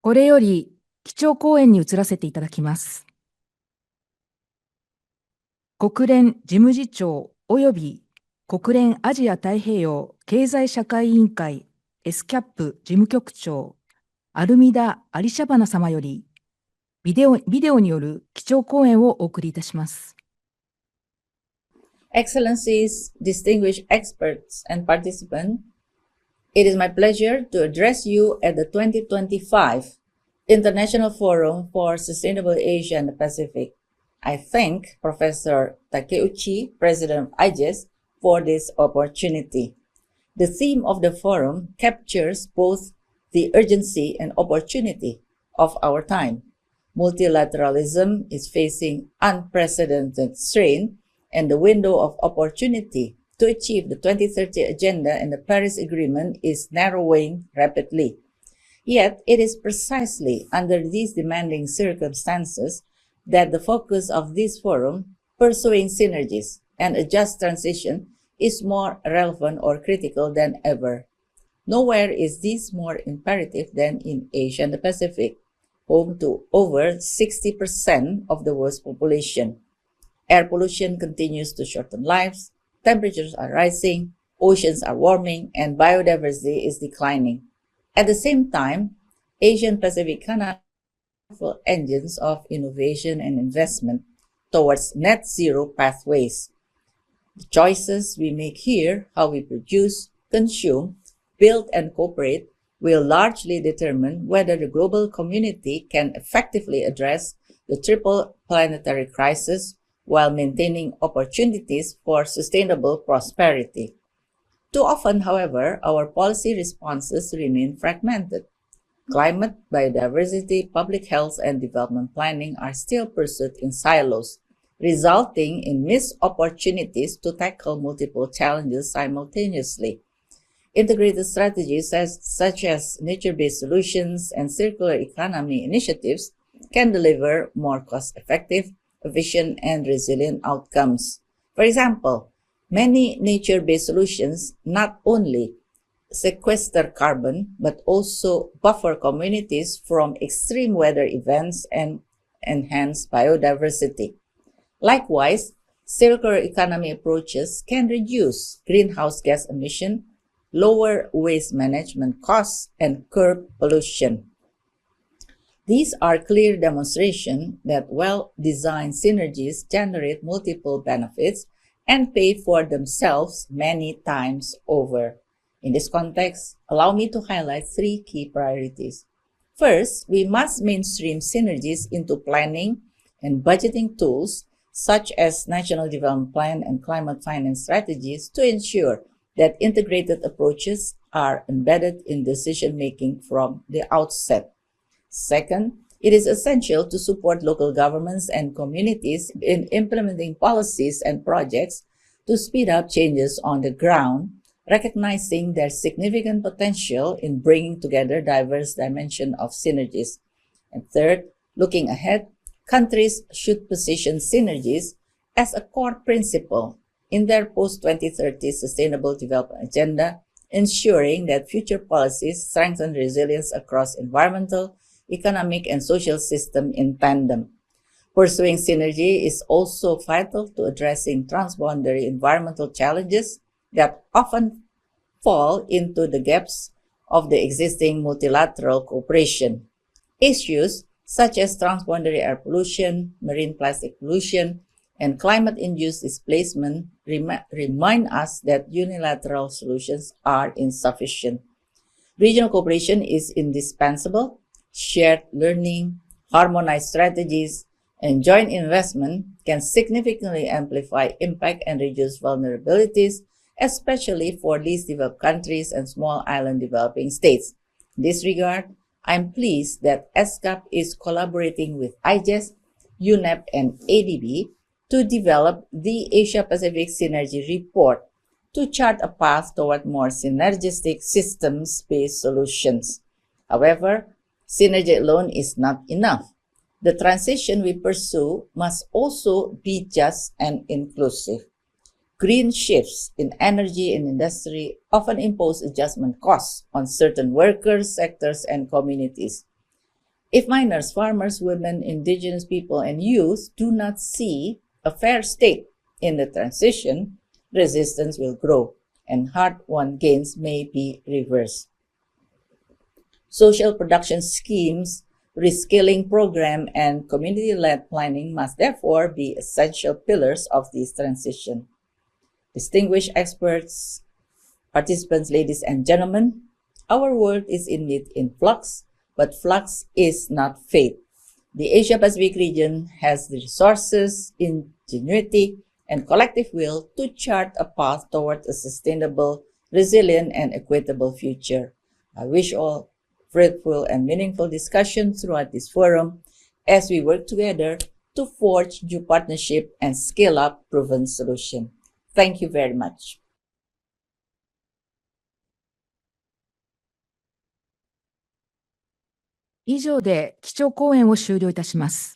これより基調講演に移らせていただきます。国連事務次長及び国連アジア太平洋経済社会委員会 ISAP 事務局長アルミダ・アリシャバナ様よりビデオによる基調講演をお送りいたします。Excellencies, distinguished experts and participants, it is my pleasure to address you at the 2025 International Forum for Sustainable Asia and the Pacific. I thank Professor Takeuchi, President of IGES, for this opportunity. The theme of the forum captures both the urgency and opportunity of our time. Multilateralism is facing unprecedented strain, and the window of opportunity to achieve the 2030 Agenda and the Paris Agreement is narrowing rapidly. Yet, it is precisely under these demanding circumstances that the focus of this forum, pursuing synergies and a just transition, is more relevant or critical than ever. Nowhere is this more imperative than in Asia and the Pacific, home to over 60% of the world's population. Air pollution continues to shorten lives, temperatures are rising, oceans are warming, and biodiversity is declining. At the same time, Asia and Pacific are powerful engines of innovation and investment towards net zero pathways. The choices we make here, how we produce, consume, build, and cooperate, will largely determine whether the global community can effectively address the triple planetary crisis while maintaining opportunities for sustainable prosperity. Too often, however, our policy responses remain fragmented. Climate, biodiversity, public health, and development planning are still pursued in silos, resulting in missed opportunities to tackle multiple challenges simultaneously. Integrated strategies such as nature-based solutions and circular economy initiatives can deliver more cost-effective, efficient, and resilient outcomes. For example, many nature-based solutions not only sequester carbon, but also buffer communities from extreme weather events and enhance biodiversity. Likewise, circular economy approaches can reduce greenhouse gas emission, lower waste management costs, and curb pollution. These are clear demonstrations that well-designed synergies generate multiple benefits and pay for themselves many times over. In this context, allow me to highlight three key priorities. First, we must mainstream synergies into planning and budgeting tools such as National Development Plan and climate finance strategies to ensure that integrated approaches are embedded in decision-making from the outset. Second, it is essential to support local governments and communities in implementing policies and projects to speed up changes on the ground, recognizing their significant potential in bringing together diverse dimensions of synergies. And third, looking ahead, countries should position synergies as a core principle in their post-2030 Sustainable Development Agenda, ensuring that future policies strengthen resilience across environmental, economic, and social systems in tandem. Pursuing synergy is also vital to addressing transboundary environmental challenges that often fall into the gaps of the existing multilateral cooperation. Issues such as transboundary air pollution, marine plastic pollution, and climate-induced displacement remind us that unilateral solutions are insufficient. Regional cooperation is indispensable. Shared learning, harmonized strategies, and joint investment can significantly amplify impact and reduce vulnerabilities, especially for least developed countries and small island developing states. In this regard, I'm pleased that ESCAP is collaborating with IGES, UNEP, and ADB to develop the Asia-Pacific Synergy Report to chart a path toward more synergistic systems-based solutions. However, synergy alone is not enough. The transition we pursue must also be just and inclusive. Green shifts in energy and industry often impose adjustment costs on certain workers, sectors, and communities. If minors, farmers, women, indigenous people, and youth do not see a fair stake in the transition, resistance will grow and hard-won gains may be reversed. Social production schemes, reskilling program, and community-led planning must therefore be essential pillars of this transition. Distinguished experts, participants, ladies and gentlemen, our world is indeed in flux, but flux is not fate. The Asia-Pacific region has the resources, ingenuity, and collective will to chart a path toward a sustainable, resilient, and equitable future. I wish all fruitful and meaningful discussion throughout this forum as we work together to forge new partnership and scale up proven solution. Thank you very much. 以上で基調講演を終了いたします。